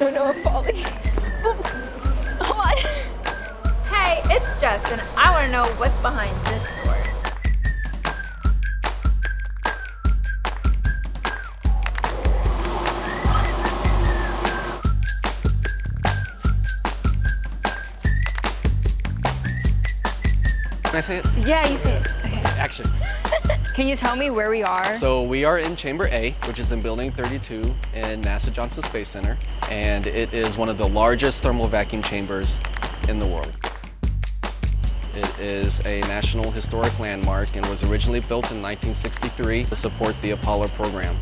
Oh no, I'm falling. Oops. Hold on. Hey, it's Jess, and I want to know what's behind this door. Can I say it? Yeah, you say it. Okay. Action. Can you tell me where we are? So we are in Chamber A, which is in Building 32 in NASA Johnson Space Center, and it is one of the largest thermal vacuum chambers in the world. It is a National Historic Landmark and was originally built in 1963 to support the Apollo program.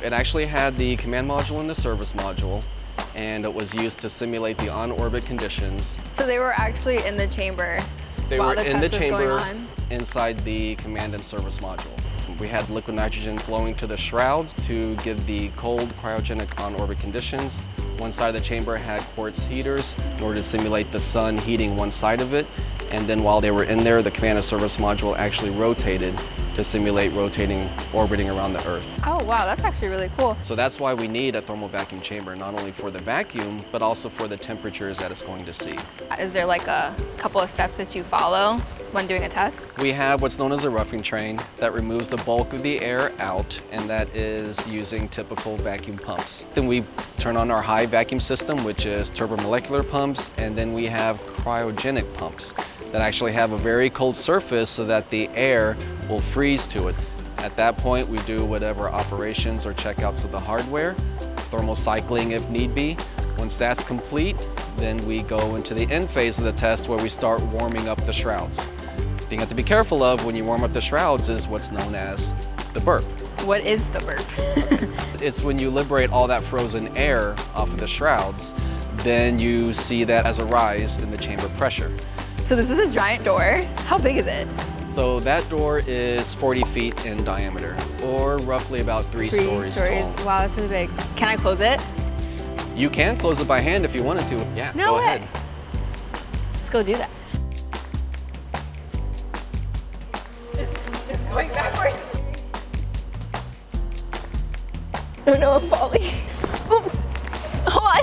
It actually had the command module and the service module, and it was used to simulate the on-orbit conditions. So they were actually in the chamber. They while were the in the test was going chamber on? inside the command and service module. We had liquid nitrogen flowing to the shrouds to give the cold cryogenic on-orbit conditions. One side of the chamber had quartz heaters in order to simulate the sun heating one side of it. And then while they were in there, the command and service module actually rotated to simulate orbiting around the Earth. Oh wow, that's actually really cool. So that's why we need a thermal vacuum chamber, not only for the vacuum, but also for the temperatures that it's going to see. Is there like a couple of steps that you follow when doing a test? We have what's known as a roughing train that removes the bulk of the air out, and that is using typical vacuum pumps. Then we turn on our high vacuum system, which is turbomolecular pumps, and then we have cryogenic pumps that actually have a very cold surface so that the air will freeze to it. At that point, we do whatever operations or checkouts of the hardware, thermal cycling if need be. Once that's complete, then we go into the end phase of the test where we start warming up the shrouds. The thing you have to be careful of when you warm up the shrouds is what's known as the burp. What is the burp? It's when you liberate all that frozen air off of the shrouds, then you see that as a rise in the chamber pressure. So this is a giant door. How big is it? So that door is 40 feet in diameter, or roughly about three stories tall. Wow, that's really big. Can I close it? You can close it by hand if you wanted to. Yeah, No go way. ahead. Let's go do that. It's going backwards. Oh no, I'm falling. Oops. Hold on.